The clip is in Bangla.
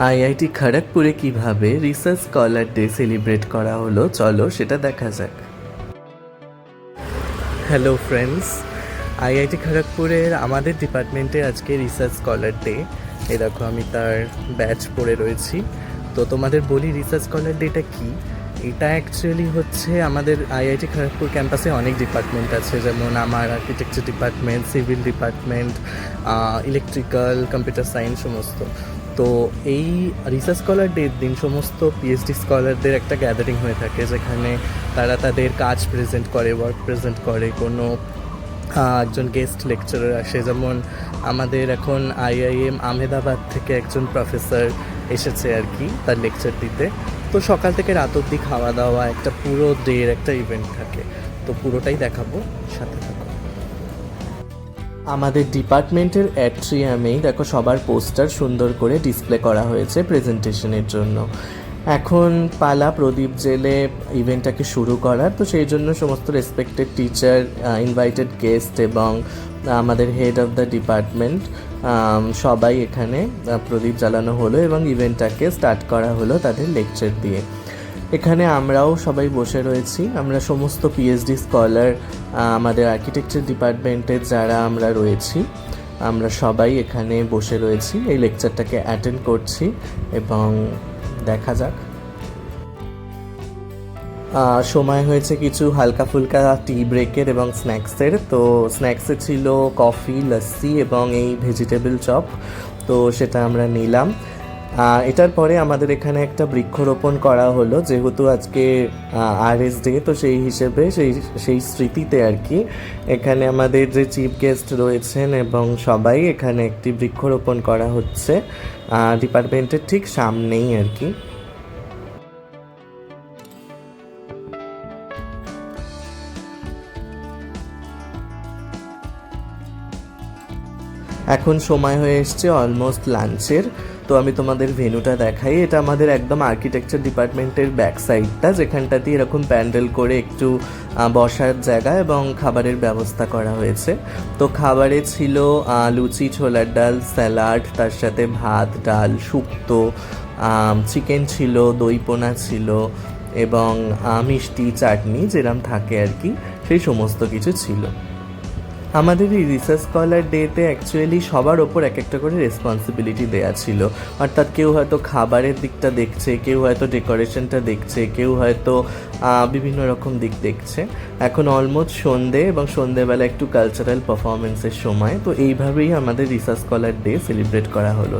আইআইটি খড়গপুরে কিভাবে রিসার্চ স্কলার ডে সেলিব্রেট করা হলো চলো সেটা দেখা যাক। হ্যালো ফ্রেন্ডস, আইআইটি খড়গপুরের আমাদের ডিপার্টমেন্টে আজকে রিসার্চ স্কলার ডে। এই দেখো আমি তার ব্যাচ পরে রয়েছি। তো তোমাদের বলি রিসার্চ স্কলার ডেটা কি। এটা অ্যাকচুয়ালি হচ্ছে আমাদের আইআইটি খড়গপুর ক্যাম্পাসে অনেক ডিপার্টমেন্ট আছে, যেমন আমার architecture department, civil department, electrical, computer science সমস্ত। তো এই রিসার্চ স্কলার ডের দিন সমস্ত পিএইচডি স্কলারদের একটা গ্যাদারিং হয়ে থাকে, যেখানে তারা তাদের কাজ প্রেজেন্ট করে, ওয়ার্ক প্রেজেন্ট করে। কোনো একজন গেস্ট লেকচারার আসে, যেমন আমাদের এখন আইআইএম আহমেদাবাদ থেকে একজন প্রফেসর এসেছে আর কি তার লেকচার দিতে। তো সকাল থেকে রাত অবধি খাওয়া দাওয়া একটা পুরো ডের একটা ইভেন্ট থাকে। তো পুরোটাই দেখাবো, সাথে থাকো। আমাদের ডিপার্টমেন্টের অ্যাট্রিয়ামেই দেখো সবার পোস্টার সুন্দর করে ডিসপ্লে করা হয়েছে প্রেজেন্টেশনের জন্য। এখন পালা প্রদীপ জেলে ইভেন্টটাকে শুরু করার। তো সেই জন্য সমস্ত রেসপেক্টেড টিচার, ইনভাইটেড গেস্ট এবং আমাদের হেড অফ দ্য ডিপার্টমেন্ট সবাই এখানে প্রদীপ জ্বালানো হলো এবং ইভেন্টটাকে স্টার্ট করা হলো তাদের লেকচার দিয়ে। এখানে আমরাও সবাই বসে রয়েছি। আমরা সমস্ত পিএইচডি স্কলার, আমাদের আর্কিটেকচার ডিপার্টমেন্টের যারা আমরা রয়েছি, আমরা সবাই এখানে বসে রয়েছি, এই লেকচারটাকে অ্যাটেন্ড করছি এবং দেখা যাক। সময় হয়েছে কিছু হালকা ফুলকা টি ব্রেকের এবং স্ন্যাক্সের। তো স্ন্যাক্সে ছিল কফি, লস্যি এবং এই ভেজিটেবল চপ। তো সেটা আমরা নিলাম। এটার পরে আমাদের এখানে একটা বৃক্ষরোপণ করা হলো, যেহেতু আজকে আরএস ডে। তো সেই হিসেবে সেই স্মৃতিতে আর কি এখানে আমাদের যে চিফ গেস্ট রয়েছেন এবং সবাই এখানে একটি বৃক্ষরোপণ করা হচ্ছে ডিপার্টমেন্টের ঠিক সামনেই আর কি। এখন সময় হয়ে এসছে অলমোস্ট লাঞ্চের। তো আমি তোমাদের ভেন্যুটা দেখাই। এটা আমাদের একদম আর্কিটেকচার ডিপার্টমেন্টের ব্যাক সাইডটা, যেখানটাতে এরকম প্যান্ডেল করে একটু বসার জায়গা এবং খাবারের ব্যবস্থা করা হয়েছে। তো খাবারে ছিল লুচি, ছোলার ডাল, স্যালাড, তার সাথে ভাত, ডাল, শুক্তো, চিকেন ছিল, দই পোনা ছিল এবং মিষ্টি, চাটনি যেরম থাকে আর কি, সেই সমস্ত কিছু ছিল। আমাদের এই রিসার্চ স্কলার ডেতে অ্যাকচুয়ালি সবার ওপর এক একটা করে রেসপন্সিবিলিটি দেওয়া ছিল। অর্থাৎ কেউ হয়তো খাবারের দিকটা দেখছে, কেউ হয়তো ডেকোরেশনটা দেখছে, কেউ হয়তো বিভিন্ন রকম দিক দেখছে। এখন অলমোস্ট সন্ধে এবং সন্ধেবেলা একটু কালচারাল পারফরমেন্সের সময়। তো এইভাবেই আমাদের রিসার্চ স্কলার ডে সেলিব্রেট করা হলো।